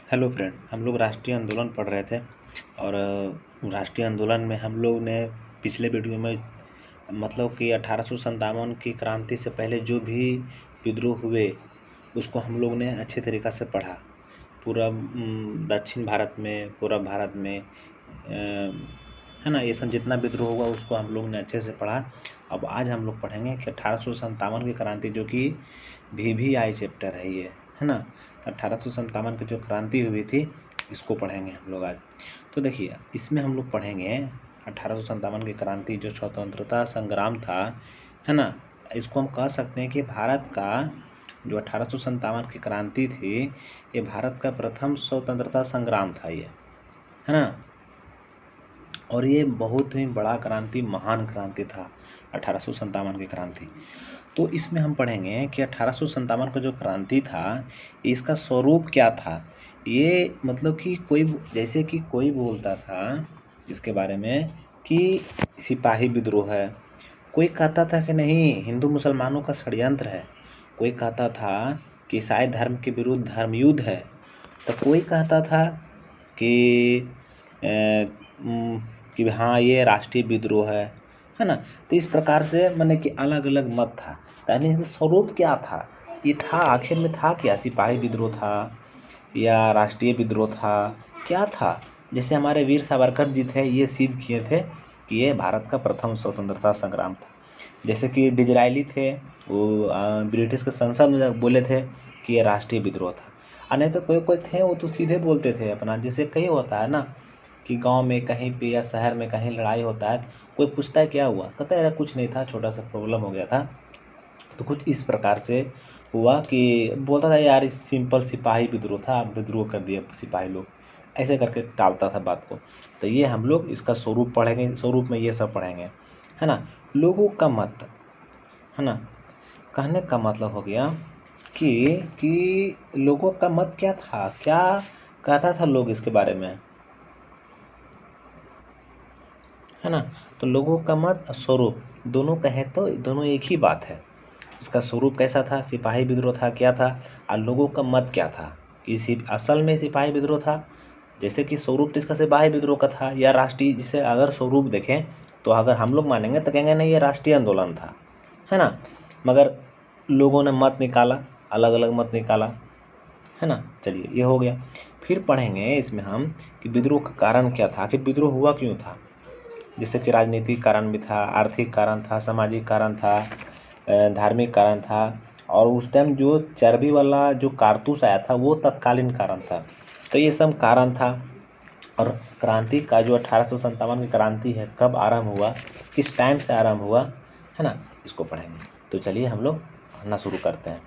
Hello friend, हम लोग राष्ट्रीय आंदोलन पढ़ रहे थे और राष्ट्रीय आंदोलन में हम लोग ने पिछले वीडियो में मतलब कि 1857 की क्रांति से पहले जो भी विद्रोह हुए उसको हम लोग ने अच्छे तरीक़ा से पढ़ा। पूरा दक्षिण भारत में, पूरा भारत में है ना, ये सब जितना विद्रोह हुआ उसको हम लोग ने अच्छे से पढ़ा। अब आज हम लोग पढ़ेंगे कि 1857 की क्रांति, जो कि VVI चैप्टर है ये, है ना। 1857 की जो क्रांति हुई थी इसको पढ़ेंगे हम लोग आज। तो देखिए, इसमें हम लोग पढ़ेंगे 1857 की क्रांति जो स्वतंत्रता संग्राम था, है ना। इसको हम कह सकते हैं कि भारत का जो 1857 की क्रांति थी, ये भारत का प्रथम स्वतंत्रता संग्राम था ये, है ना। और ये बहुत ही बड़ा क्रांति, महान क्रांति था 1857 की क्रांति। तो इसमें हम पढ़ेंगे कि 1857 का जो क्रांति था इसका स्वरूप क्या था। ये मतलब कि कोई, जैसे कि कोई बोलता था इसके बारे में कि सिपाही विद्रोह है, कोई कहता था कि नहीं हिंदू मुसलमानों का षड्यंत्र है, कोई कहता था कि ईसाई धर्म के विरुद्ध धर्म युद्ध है, तो कोई कहता था कि हाँ ये राष्ट्रीय विद्रोह है ना। तो इस प्रकार से माने कि अलग अलग मत था। पहले इसका स्वरूप क्या था, ये था आखिर में था क्या, सिपाही विद्रोह था या राष्ट्रीय विद्रोह था, क्या था। जैसे हमारे वीर सावरकर जी थे, ये सिद्ध किए थे कि ये भारत का प्रथम स्वतंत्रता संग्राम था। जैसे कि डिजरायली थे, वो ब्रिटिश के संसद में बोले थे कि ये राष्ट्रीय विद्रोह था। और नहीं तो कोई कोई थे वो तो सीधे बोलते थे अपना, जैसे कहीं होता है ना कि गांव में कहीं पे या शहर में कहीं लड़ाई होता है, कोई पूछता है क्या हुआ, कहता है कुछ नहीं था, छोटा सा प्रॉब्लम हो गया था। तो कुछ इस प्रकार से हुआ कि बोलता था यार सिंपल सिपाही विद्रोह था, आप विद्रोह कर दिए सिपाही लोग, ऐसे करके टालता था बात को। तो ये हम लोग इसका स्वरूप पढ़ेंगे, स्वरूप में ये सब पढ़ेंगे, है ना। लोगों का मत, है ना, कहने का मतलब हो गया कि लोगों का मत क्या था, क्या कहता था लोग इसके बारे में, है ना। तो लोगों का मत और स्वरूप दोनों कहे तो दोनों एक ही बात है। इसका स्वरूप कैसा था, सिपाही विद्रोह था, क्या था, और लोगों का मत क्या था कि असल में सिपाही विद्रोह था। जैसे कि स्वरूप तो इसका सिपाही विद्रोह का था या राष्ट्रीय, जिसे अगर स्वरूप देखें तो अगर हम लोग मानेंगे तो कहेंगे नहीं ये राष्ट्रीय आंदोलन था, है ना। मगर लोगों ने मत निकाला, अलग अलग मत निकाला, है ना। चलिए ये हो गया। फिर पढ़ेंगे इसमें हम कि विद्रोह का कारण क्या था, आखिर विद्रोह हुआ क्यों था। जैसे कि राजनीतिक कारण भी था, आर्थिक कारण था, सामाजिक कारण था, धार्मिक कारण था, और उस टाइम जो चर्बी वाला जो कारतूस आया था वो तत्कालीन कारण था। तो ये सब कारण था। और क्रांति का जो 1857 की क्रांति है, कब आरंभ हुआ, किस टाइम से आरंभ हुआ, है ना, इसको पढ़ेंगे। तो चलिए हम लोग पढ़ना शुरू करते हैं।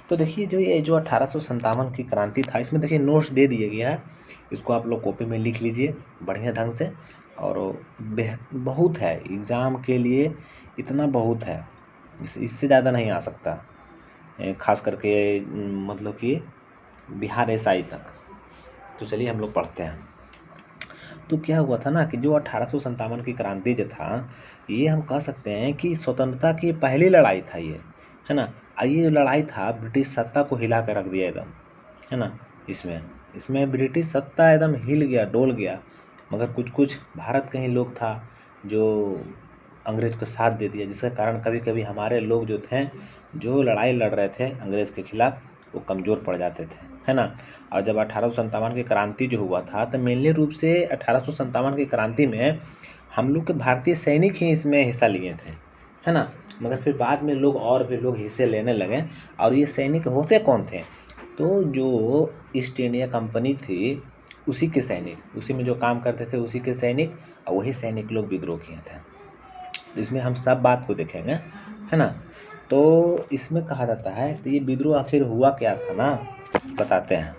तो देखिए जो 1857 की क्रांति था, इसमें देखिए नोट्स दे दिया गया है, इसको आप लोग कॉपी में लिख लीजिए बढ़िया ढंग से। और बहुत है एग्ज़ाम के लिए, इतना बहुत है, इससे ज़्यादा नहीं आ सकता, खास करके मतलब कि बिहार SI तक। तो चलिए हम लोग पढ़ते हैं। तो क्या हुआ था ना कि जो 1857 की क्रांति जो था, ये हम कह सकते हैं कि स्वतंत्रता की पहली लड़ाई था ये, है ना। और ये जो लड़ाई था ब्रिटिश सत्ता को हिला कर रख दिया एकदम, है ना। इसमें ब्रिटिश सत्ता एकदम हिल गया, डोल गया। मगर कुछ कुछ भारत के ही लोग था जो अंग्रेज को साथ दे दिया, जिसके कारण कभी कभी हमारे लोग जो थे, जो लड़ाई लड़ रहे थे अंग्रेज़ के खिलाफ, वो कमज़ोर पड़ जाते थे, है ना। और जब 1857 की क्रांति जो हुआ था, तो मेनली रूप से 1857 की क्रांति में हम लोग के भारतीय सैनिक ही इसमें हिस्सा लिए थे, है ना। मगर फिर बाद में लोग और भी लोग हिस्से लेने लगे। और ये सैनिक होते कौन थे, तो जो ईस्ट इंडिया कंपनी थी उसी के सैनिक, उसी में जो काम करते थे उसी के सैनिक, और वही सैनिक लोग विद्रोह किए थे। तो इसमें हम सब बात को देखेंगे, है ना। तो इसमें कहा जाता है तो ये विद्रोह आखिर हुआ क्या था ना, बताते हैं।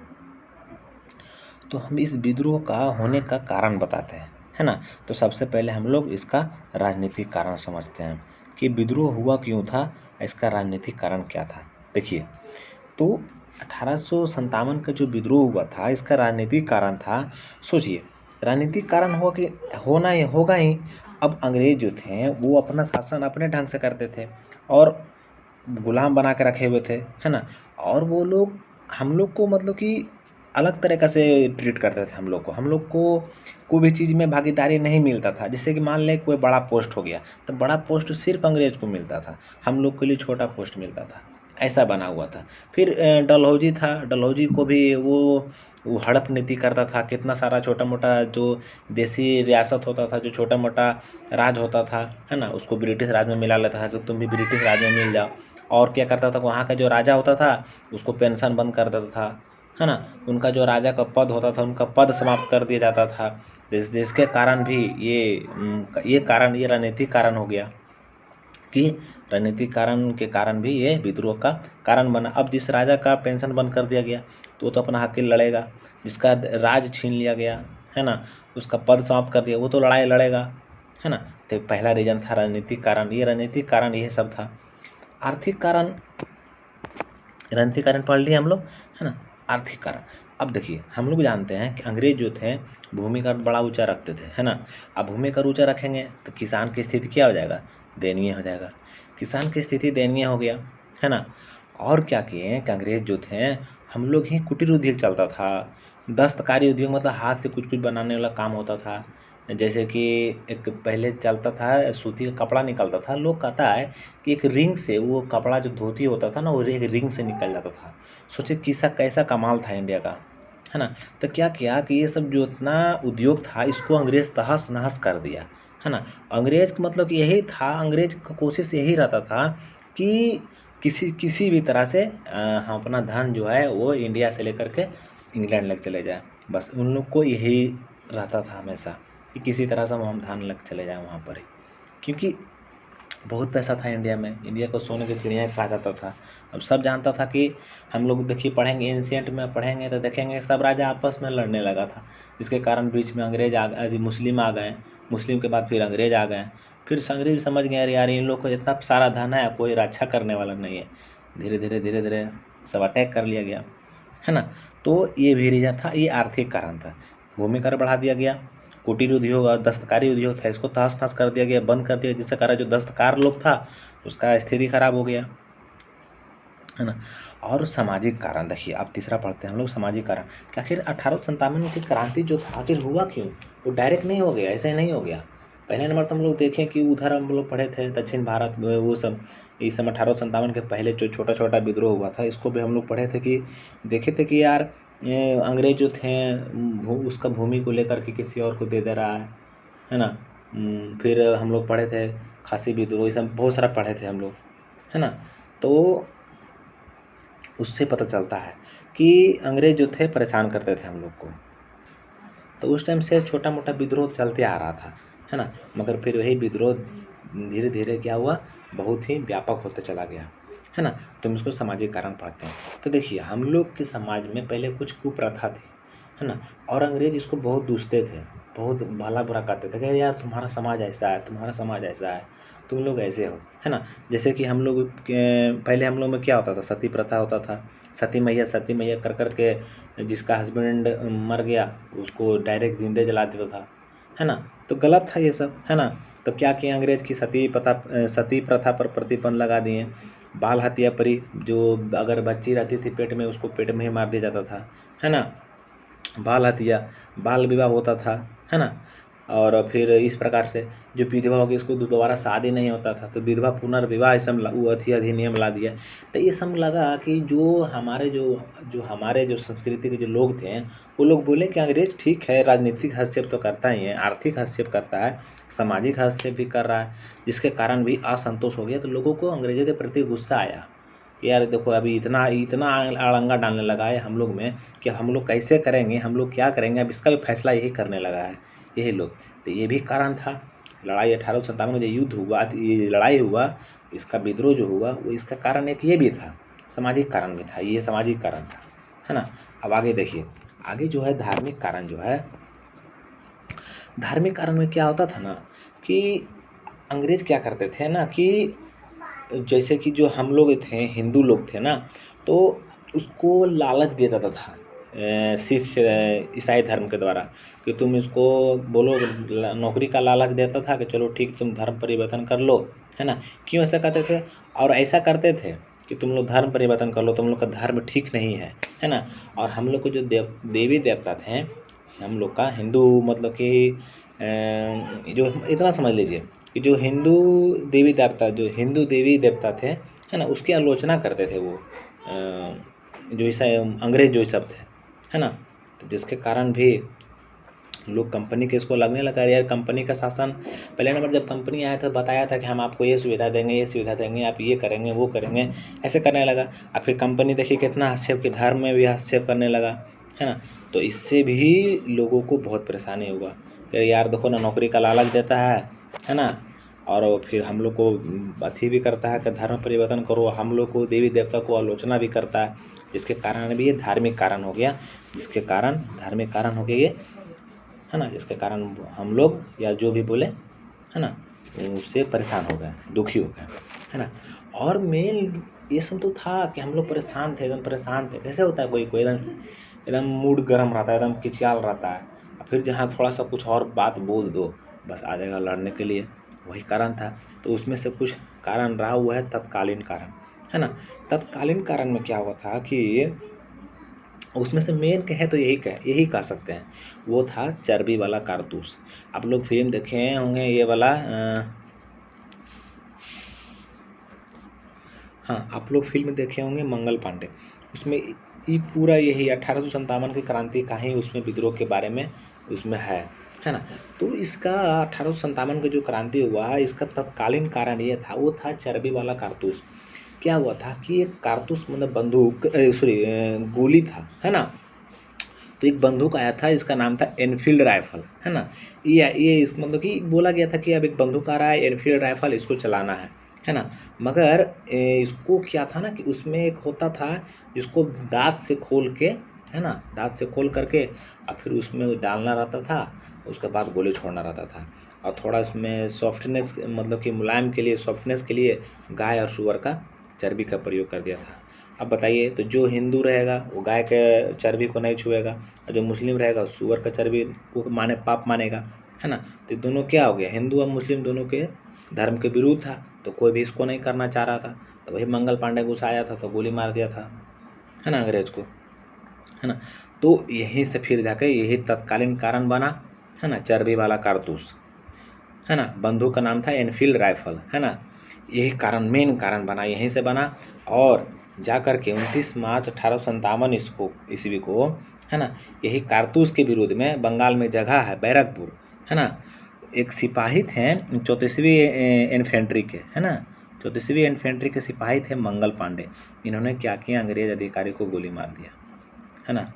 तो हम इस विद्रोह का होने का कारण बताते हैं, है ना। तो सबसे पहले हम लोग इसका राजनीतिक कारण समझते हैं कि विद्रोह हुआ क्यों था, इसका राजनीतिक कारण क्या था। देखिए, तो 1857 का जो विद्रोह हुआ था, इसका राजनीतिक कारण था, सोचिए राजनीतिक कारण हुआ कि होना ही होगा ही। अब अंग्रेज जो थे वो अपना शासन अपने ढंग से करते थे और गुलाम बना के रखे हुए थे, है ना। और वो लोग हम लोग को मतलब कि अलग तरीक़ा से ट्रीट करते थे हम लोग को कोई भी चीज़ में भागीदारी नहीं मिलता था। जैसे कि मान लें कोई बड़ा पोस्ट हो गया, तो बड़ा पोस्ट सिर्फ़ अंग्रेज़ को मिलता था, हम लोग के लिए छोटा पोस्ट मिलता था, ऐसा बना हुआ था। फिर डलहौज़ी था, डलहौज़ी को भी वो हड़प नीति करता था, कितना सारा छोटा-मोटा जो देसी रियासत होता था, जो छोटा-मोटा राज होता था, है ना? उसको ब्रिटिश राज में मिला लेता था कि तुम भी ब्रिटिश राज में मिल जाओ। और क्या करता था, वहाँ का जो राजा होता था, उसको पेंशन बंद कर देता था, है ना? उनका जो राजा का पद होता था, उनका पद समाप्त कर दिया जाता था। जिसके कारण भी ये राजनीतिक कारण हो गया कि राजनीतिक कारण के कारण भी ये विद्रोह का कारण बना। अब जिस राजा का पेंशन बंद कर दिया गया, तो वो तो अपना हक के लिए लड़ेगा। जिसका राज छीन लिया गया, है ना? उसका पद समाप्त कर दिया, वो तो लड़ाई लड़ेगा, है ना? तो पहला रीज़न था राजनीतिक कारण। ये राजनीतिक कारण ये सब था। आर्थिक कारण, राजनीतिक कारण पढ़ लिए हम लोग, है ना? आर्थिक कारण, अब देखिए हम लोग जानते हैं कि अंग्रेज जो थे भूमि का बड़ा ऊंचा रखते थे, है ना? अब भूमि का ऊंचा रखेंगे तो किसान की स्थिति क्या हो जाएगा, दयनीय हो जाएगा। किसान की स्थिति दयनीय हो गया, है ना? और क्या किए कि अंग्रेज जो थे, हम लोग ही कुटीर उद्योग चलता था, दस्तकारी उद्योग मतलब हाथ से कुछ बनाने वाला काम होता था। जैसे कि एक पहले चलता था, सूती का कपड़ा निकलता था, लोग कहता है कि एक रिंग से वो कपड़ा जो धोती होता था ना, वो एक रिंग से निकल जाता था। सोचिए किसा कैसा कमाल था इंडिया का, है ना? तो क्या किया कि ये सब जो इतना उद्योग था, इसको अंग्रेज तहस नहस कर दिया, है ना? अंग्रेज का मतलब यही था, अंग्रेज का कोशिश यही रहता था कि किसी भी तरह से हम अपना धन जो है वो इंडिया से लेकर के इंग्लैंड लेके चले जाए। बस उन लोग को यही रहता था हमेशा कि किसी तरह से हम धन लेके चले जाएँ वहाँ पर ही, क्योंकि बहुत पैसा था इंडिया में। इंडिया को सोने की चिड़िया कहा जाता था। अब सब जानता था कि हम लोग देखिए पढ़ेंगे, एंशिएंट में पढ़ेंगे तो देखेंगे सब राजा आपस में लड़ने लगा था, जिसके कारण बीच में मुस्लिम आ गए, मुस्लिम के बाद फिर अंग्रेज आ गए। फिर अंग्रेज समझ गए अरे यार इन लोग को इतना सारा धन है, कोई रक्षा करने वाला नहीं है। धीरे धीरे सब अटैक कर लिया गया, है ना? तो ये भी रीज़न था, ये आर्थिक कारण था। भूमि कर बढ़ा दिया गया, कुटीर उद्योग और दस्तकारी उद्योग था, इसको तहस नहस कर दिया गया, बंद कर दिया, जिसके कारण जो दस्तकार लोग था उसका स्थिति खराब हो गया, है ना? और सामाजिक कारण देखिए, अब तीसरा पढ़ते हैं हम लोग, सामाजिक कारण कि आखिर 1857 की क्रांति जो था आखिर हुआ क्यों? वो डायरेक्ट नहीं हो गया, ऐसे नहीं हो गया। पहले नंबर तो हम लोग देखें कि उधर हम लोग पढ़े थे दक्षिण भारत में, वो सब इस समय 1857 के पहले जो छोटा छोटा विद्रोह हुआ था, इसको भी हम लोग पढ़े थे कि देखे थे कि यार ये अंग्रेज जो थे उसका भूमि को लेकर के किसी और को दे दे रहा है ना? फिर हम लोग पढ़े थे खासी विद्रोह, ये सब बहुत सारा पढ़े थे हम लोग, है ना? तो उससे पता चलता है कि अंग्रेज जो थे परेशान करते थे हम लोग को, तो उस टाइम से छोटा मोटा विद्रोह चलते आ रहा था, है ना? मगर फिर वही विद्रोह धीरे धीरे क्या हुआ, बहुत ही व्यापक होते चला गया, है ना? तो हम इसको सामाजिक कारण पढ़ते हैं। तो देखिए हम लोग के समाज में पहले कुछ कुप्रथा थी, है ना? और अंग्रेज इसको बहुत दूसते थे, बहुत भला बुरा कहते थे कि यार तुम्हारा समाज ऐसा है, तुम्हारा समाज ऐसा है, तुम लोग ऐसे हो, है ना? जैसे कि हम लोग पहले हम लोग में क्या होता था, सती प्रथा होता था। सती मैया कर कर के जिसका हस्बैंड मर गया उसको डायरेक्ट जिंदे जला देता था, है ना? तो गलत था ये सब, है ना? तो क्या किया अंग्रेज की सती प्रथा पर प्रतिबंध लगा दिए। बाल हत्या परी, जो अगर बच्ची रहती थी पेट में उसको पेट में ही मार दिया जाता था, है ना? बाल हत्या, बाल विवाह होता था, है ना? और फिर इस प्रकार से जो विधवा होगी उसको दोबारा शादी नहीं होता था, तो विधवा पुनर्विवाह ये सब अधिनियम ला दिया। तो ये सब लगा कि जो हमारे जो संस्कृति के जो लोग थे, वो लोग बोले कि अंग्रेज ठीक है, राजनीतिक हस्तक्षेप तो करता ही है, आर्थिक हस्तक्षेप करता है, सामाजिक हस्तक्षेप भी कर रहा है, जिसके कारण भी असंतोष हो गया। तो लोगों को अंग्रेजों के प्रति गुस्सा आया, यार देखो अभी इतना अड़ंगा डालने लगा है हम लोग में कि हम लोग कैसे करेंगे, हम लोग क्या करेंगे, अब इसका भी फैसला यही करने लगा है यही लोग। तो ये भी कारण था, लड़ाई 1857 में जो युद्ध हुआ, ये लड़ाई हुआ, इसका विद्रोह जो हुआ, वो इसका कारण एक ये भी था, सामाजिक कारण भी था, ये सामाजिक कारण था, है ना? अब आगे देखिए, आगे जो है धार्मिक कारण जो है, धार्मिक कारण में क्या होता था ना कि अंग्रेज क्या करते थे ना कि जैसे कि जो हम लोग थे, हिंदू लोग थे ना, तो उसको लालच दिया जाता था सिख ईसाई धर्म के द्वारा कि तुम इसको बोलो, नौकरी का लालच देता था कि चलो ठीक तुम धर्म परिवर्तन कर लो, है ना? क्यों ऐसा करते थे? और ऐसा करते थे कि तुम लोग धर्म परिवर्तन कर लो, तुम लोग का धर्म ठीक नहीं है ना। और हम लोग को जो देवी देवता थे, हम लोग का हिंदू मतलब कि जो इतना समझ लीजिए कि जो हिंदू देवी देवता थे, है ना, उसकी आलोचना करते थे वो जो ऐसा अंग्रेज जो सब थे, है ना। तो जिसके कारण भी लोग कंपनी के इसको लगने लगा, यार कंपनी का शासन, पहले नंबर जब कंपनी आया था बताया था कि हम आपको ये सुविधा देंगे, आप ये करेंगे वो करेंगे, ऐसे करने लगा। और फिर कंपनी देखिए कितना हस्तक्षेप की, धर्म में भी हस्तक्षेप करने लगा, है ना। तो इससे भी लोगों को बहुत परेशानी हुआ कि यार देखो ना, नौकरी का लालच देता है ना, और फिर हम लोग को अथी भी करता है कि धर्म परिवर्तन करो, हम लोग को देवी देवता को आलोचना भी करता है, जिसके कारण भी ये धार्मिक कारण हो गया, ये, है ना, जिसके कारण हम लोग या जो भी बोले, है ना, उससे परेशान हो गए, दुखी हो गए, है ना। और मेन ये सब तो था कि हम लोग परेशान थे, एकदम परेशान थे। कैसे होता है कोई एकदम मूड गर्म रहता है, एकदम किचियाल रहता है, फिर जहाँ थोड़ा सा कुछ और बात बोल दो बस आ जाएगा लड़ने के लिए, वही कारण था। तो उसमें से कुछ कारण रहा हुआ है तत्कालीन कारण, है ना। तत्कालीन कारण में क्या हुआ था कि उसमें से मेन कहे तो यही कह सकते हैं, वो था चर्बी वाला कारतूस। आप लोग फिल्म देखे होंगे ये वाला, हाँ, आप लोग फिल्म देखे होंगे मंगल पांडे, उसमें ये पूरा यही 1857 की क्रांति का ही उसमें विद्रोह के बारे में उसमें है ना। तो इसका 1857 का जो क्रांति हुआ, इसका तत्कालीन कारण ये था, वो था चर्बी वाला कारतूस। क्या हुआ था कि एक कारतूस मतलब बंदूक गोली था, है ना। तो एक बंदूक आया था, इसका नाम था एनफील्ड राइफल, है ना। ये इस मतलब कि बोला गया था कि अब एक बंदूक आ रहा है एनफील्ड राइफल, इसको चलाना है ना। मगर इसको क्या था ना कि उसमें एक होता था जिसको दांत से खोल के, है ना, दांत से खोल करके और फिर उसमें डालना रहता था, उसके बाद गोली छोड़ना रहता था। और थोड़ा उसमें सॉफ्टनेस मतलब कि मुलायम के लिए, सॉफ्टनेस के लिए गाय और सुअर का चर्बी का प्रयोग कर दिया था। अब बताइए, तो जो हिंदू रहेगा वो गाय के चर्बी को नहीं छुएगा, और जो मुस्लिम रहेगा सुअर का चर्बी को पाप मानेगा, है ना। तो दोनों क्या हो गया, हिंदू और मुस्लिम दोनों के धर्म के विरुद्ध था, तो कोई भी इसको नहीं करना चाह रहा था। तो वही मंगल पांडे गुस्सा आया था तो गोली मार दिया था, है ना, अंग्रेज को, है ना। तो यहीं से फिर जाके यही तत्कालीन कारण बना, है ना, चर्बी वाला कारतूस, है ना। बंदूक का नाम था एनफील्ड राइफल, है ना। यही कारण, मेन कारण बना, यहीं से बना। और जा कर के 29 मार्च 1857 ईस्वी को, है ना, यही कारतूस के विरोध में बंगाल में जगह है बैरकपुर, है ना, एक सिपाही थे 34वीं इन्फेंट्री के, है ना, 34वीं इन्फेंट्री के सिपाही थे मंगल पांडे। इन्होंने क्या किया, अंग्रेज अधिकारी को गोली मार दिया, है ना।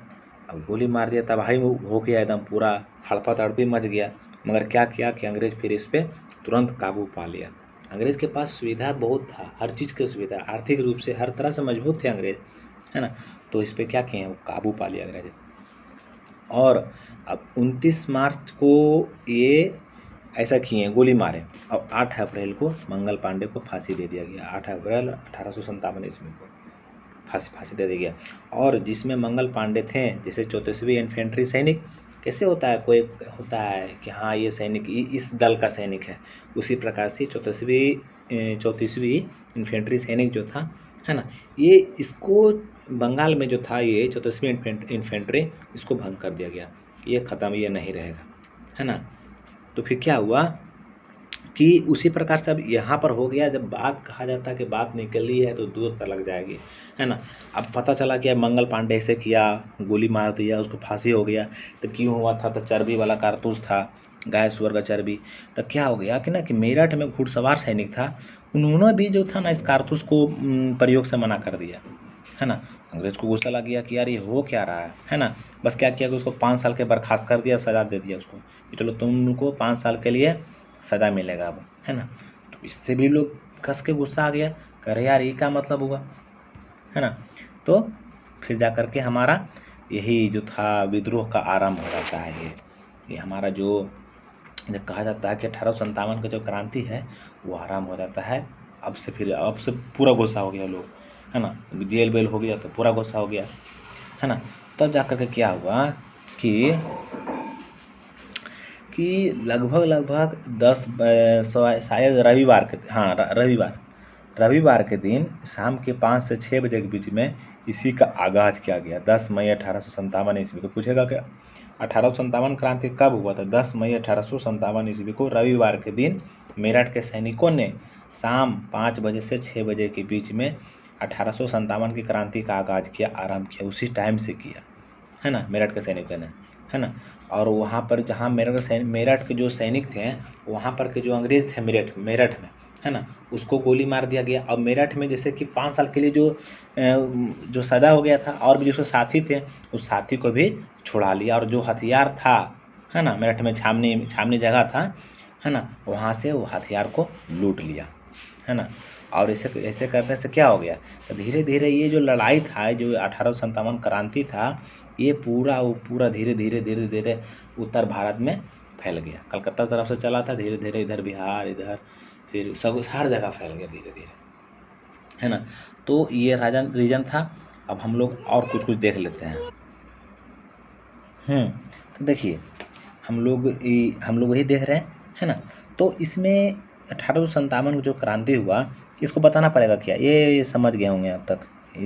अब गोली मार दिया, तबाही हो गया, एकदम पूरा हड़पा तड़पी मच गया। मगर क्या किया कि अंग्रेज फिर इस पर तुरंत काबू पा लिया। अंग्रेज के पास सुविधा बहुत था, हर चीज़ की सुविधा, आर्थिक रूप से हर तरह से मजबूत थे अंग्रेज, है ना। तो इस पर क्या किए, वो काबू पा लिया अंग्रेज। और अब 29 मार्च को ये ऐसा किए, गोली मारे। अब 8 अप्रैल को मंगल पांडे को फांसी दे दिया गया, 8 अप्रैल 1857 ईस्वी को फांसी दे दिया गया। और जिसमें मंगल पांडे थे, जैसे 34वीं इन्फेंट्री सैनिक, कैसे होता है, कोई होता है कि हाँ ये सैनिक इस दल का सैनिक है, उसी प्रकार से 34वीं इन्फेंट्री सैनिक जो था, है ना, ये इसको बंगाल में जो था ये 34वीं इन्फेंट्री, इसको भंग कर दिया गया, ये ख़त्म, ये नहीं रहेगा, है ना। तो फिर क्या हुआ कि उसी प्रकार से अब यहाँ पर हो गया, जब बात कहा जाता है कि बात निकली है तो दूर तक लग जाएगी, है ना। अब पता चला कि मंगल पांडे ऐसे किया, गोली मार दिया, उसको फांसी हो गया। तो क्यों हुआ था, तो चर्बी वाला कारतूस था, गाय सुअर का चर्बी। तो क्या हो गया कि ना कि मेरठ में घुड़सवार सैनिक था, उन्होंने भी जो था ना इस कारतूस को प्रयोग से मना कर दिया, है ना। अंग्रेज को गुस्सा लग गया कि यार ये हो क्या रहा है ना। बस क्या किया कि उसको 5 साल के बर्खास्त कर दिया, सजा दे दिया उसको कि चलो तुमको 5 साल के लिए सजा मिलेगा अब, है ना। तो इससे भी लोग कस के गुस्सा आ गया, कह रहे यार ये क्या मतलब हुआ, है ना। तो फिर जा कर के हमारा यही जो था विद्रोह का आरंभ हो जाता है। ये हमारा जो कहा जाता है कि 1857 का जो क्रांति है वो आरंभ हो जाता है। अब से पूरा गुस्सा हो गया लोग, है ना, जेल बेल हो गया तो पूरा गुस्सा हो गया, है ना। तब जा कर के क्या हुआ कि लगभग 10 शायद रविवार के, हाँ रविवार रविवार के दिन शाम के 5 से 6 बजे के बीच में इसी का आगाज़ किया गया। 10 मई 1857 ईस्वी को। पूछेगा कि 1857 क्रांति कब हुआ था? 10 मई 1857 ईस्वी को रविवार के दिन मेरठ के सैनिकों ने शाम 5 बजे से 6 बजे के बीच में 1857 की क्रांति का आगाज़ किया, आरंभ किया। उसी टाइम से किया, है ना, मेरठ के सैनिकों ने, है ना। और वहाँ पर जहाँ मेरठ के जो सैनिक थे, वहाँ पर के जो अंग्रेज थे मेरठ में, है ना, उसको गोली मार दिया गया। और मेरठ में जैसे कि 5 साल के लिए जो सजा हो गया था, और भी जो साथी थे उस साथी को भी छुड़ा लिया। और जो हथियार था, है ना, मेरठ में छावनी जगह था, है ना, वहाँ से वो हथियार को लूट लिया, है ना। और ऐसे करने से क्या हो गया, तो धीरे धीरे ये जो लड़ाई था, जो 1857 क्रांति था, ये पूरा धीरे धीरे उत्तर भारत में फैल गया। कलकत्ता तरफ से चला था, धीरे धीरे इधर बिहार, इधर फिर सब हर जगह फैल गया धीरे धीरे, है ना। तो ये रीजन था। अब हम लोग और कुछ देख लेते हैं। तो देखिए हम लोग वही देख रहे हैं, है ना। तो इसमें 1857 जो क्रांति हुआ, इसको बताना पड़ेगा क्या, ये समझ गए होंगे अब तक।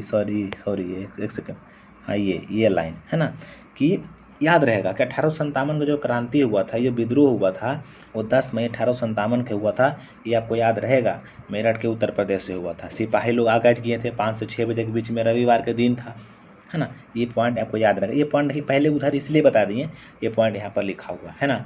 सॉरी एक सेकेंड, हाँ ये लाइन, है ना, कि याद रहेगा कि 1857 का जो क्रांति हुआ था, ये विद्रोह हुआ था, वो 10 मई 1857 के हुआ था। ये आपको याद रहेगा, मेरठ के उत्तर प्रदेश से हुआ था। सिपाही लोग आगाज किए थे 5 से 6 बजे के बीच में, रविवार के दिन था, है ना। ये पॉइंट आपको याद रहेगा। ये पॉइंट ही पहले उधर इसलिए बता दिए, ये पॉइंट यहाँ पर लिखा हुआ है ना।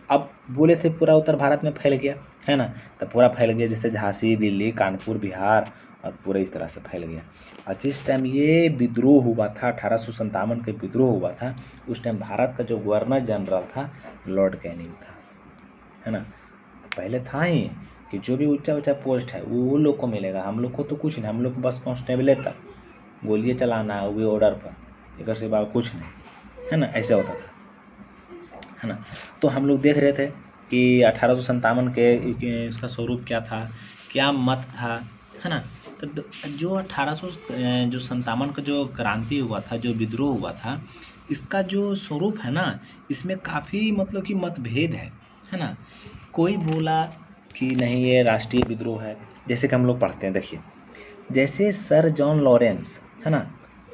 अब बोले थे पूरा उत्तर भारत में फैल गया, है ना, तो पूरा फैल गया, जैसे झांसी, दिल्ली, कानपुर, बिहार, और पूरे इस तरह से फैल गया। और जिस टाइम ये विद्रोह हुआ था, 1857 के विद्रोह हुआ था, उस टाइम भारत का जो गवर्नर जनरल था लॉर्ड कैनिंग था, है ना। तो पहले था ही कि जो भी ऊंचा पोस्ट है वो लोग को मिलेगा, हम लोग को तो कुछ नहीं, हम लोग को बस कांस्टेबल तक गोलियाँ चलाना है, वो भी ऑर्डर पर, एक से बात कुछ नहीं, है ना, ऐसे होता था, है ना। तो हम लोग देख रहे थे कि 1857 के इसका स्वरूप क्या था, क्या मत था, है ना। तो जो 1857 का जो क्रांति हुआ था, जो विद्रोह हुआ था, इसका जो स्वरूप है ना, इसमें काफ़ी मतलब कि मतभेद है ना। कोई बोला कि नहीं ये राष्ट्रीय विद्रोह है, जैसे कि हम लोग पढ़ते हैं, देखिए जैसे सर जॉन लॉरेंस, है ना,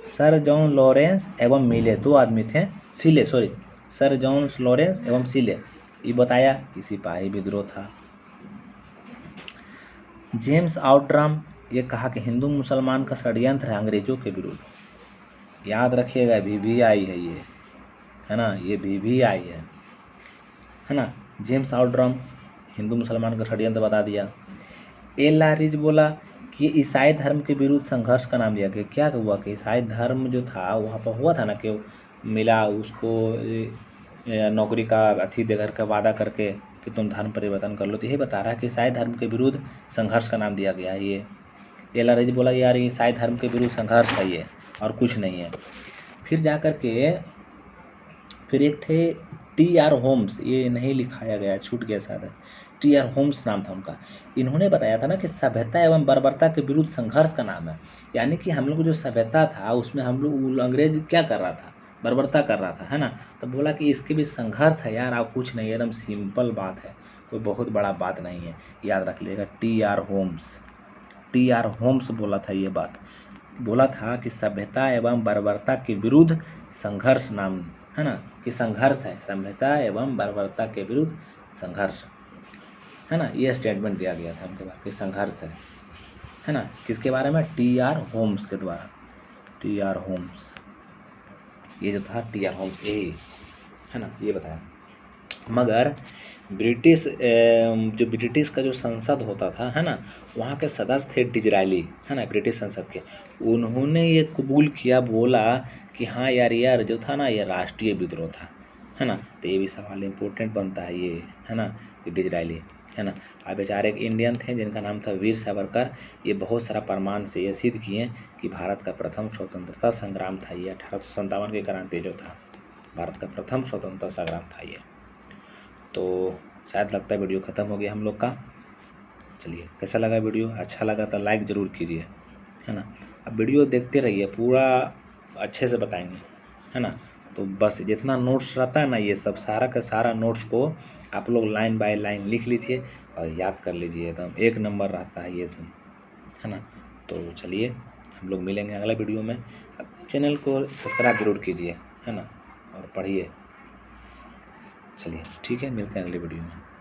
सर जॉन लॉरेंस एवं मिले, दो आदमी थे, सर जॉन लॉरेंस एवं सिले, ये बताया कि सिपाही विद्रोह था। जेम्स आउटरम, ये कहा कि हिंदू मुसलमान का षड्यंत्र है अंग्रेजों के विरुद्ध। याद रखिएगा, VVI है ये, है ना, ये VVI है ना। जेम्स आउटरम हिंदू मुसलमान का षड्यंत्र बता दिया। एल लारिज बोला कि ये ईसाई धर्म के विरुद्ध संघर्ष का नाम दिया गया। क्या हुआ कि ईसाई धर्म जो था वहाँ पर हुआ था ना, कि मिला उसको नौकरी का अथी देकर के वादा करके कि तुम धर्म परिवर्तन कर लो, तो यही बता रहा है कि ईसाई धर्म के विरुद्ध संघर्ष का नाम दिया गया है ये। एल लारिज बोला यार ईसाई धर्म के विरुद्ध संघर्ष है ये, और कुछ नहीं है। फिर जा कर के फिर एक थे TR होम्स, ये नहीं लिखाया गया, छूट गया शायद, TR होम्स नाम था उनका। इन्होंने बताया था ना कि सभ्यता एवं बर्बरता के विरुद्ध संघर्ष का नाम है, यानी कि हम लोग जो सभ्यता था उसमें हम लोग अंग्रेज क्या कर रहा था, बर्बरता कर रहा था, है ना। तो बोला कि इसके भी संघर्ष है यार, आप कुछ नहीं, एकदम सिंपल बात है, कोई बहुत बड़ा बात नहीं है, याद रख लीजिएगा। TR होम्स बोला था ये बात, बोला था कि सभ्यता एवं बर्बरता के विरुद्ध संघर्ष नाम, है ना, कि संघर्ष है, सभ्यता एवं बर्बरता के विरुद्ध संघर्ष, है ना, ये स्टेटमेंट दिया गया था उनके बारे कि संघर्ष है ना। किसके बारे में, TR होम्स के द्वारा। TR होम्स, ये जो था TR होम्स, यही है ना, ये बताया। मगर ब्रिटिश का जो संसद होता था, है ना, वहाँ के सदस्य थे डिजरायली, है ना, ब्रिटिश संसद के, उन्होंने ये कबूल किया, बोला कि हाँ यार जो था ना ये राष्ट्रीय विद्रोह था, है ना। तो ये भी सवाल इम्पोर्टेंट बनता है ये, है ना, ये डिजरायली, है ना। अब बेचारे एक इंडियन थे जिनका नाम था वीर सावरकर, ये बहुत सारा प्रमाण से ये सिद्ध किए कि भारत का प्रथम स्वतंत्रता संग्राम था ये, 1857 की क्रांति जो था, भारत का प्रथम स्वतंत्रता संग्राम था ये। तो शायद लगता है वीडियो ख़त्म हो गया हम लोग का। चलिए, कैसा लगा वीडियो, अच्छा लगा तो लाइक ज़रूर कीजिए, है ना। अब वीडियो देखते रहिए, पूरा अच्छे से बताएंगे, है ना। तो बस जितना नोट्स रहता है ना, ये सब सारा का सारा नोट्स को आप लोग लाइन बाय लाइन लिख लीजिए और याद कर लीजिए, एकदम 1 नंबर रहता है ये सब, है ना। तो चलिए हम लोग मिलेंगे अगला वीडियो में। चैनल को सब्सक्राइब जरूर कीजिए, है ना, और पढ़िए। चलिए ठीक है, मिलते हैं अगले वीडियो में।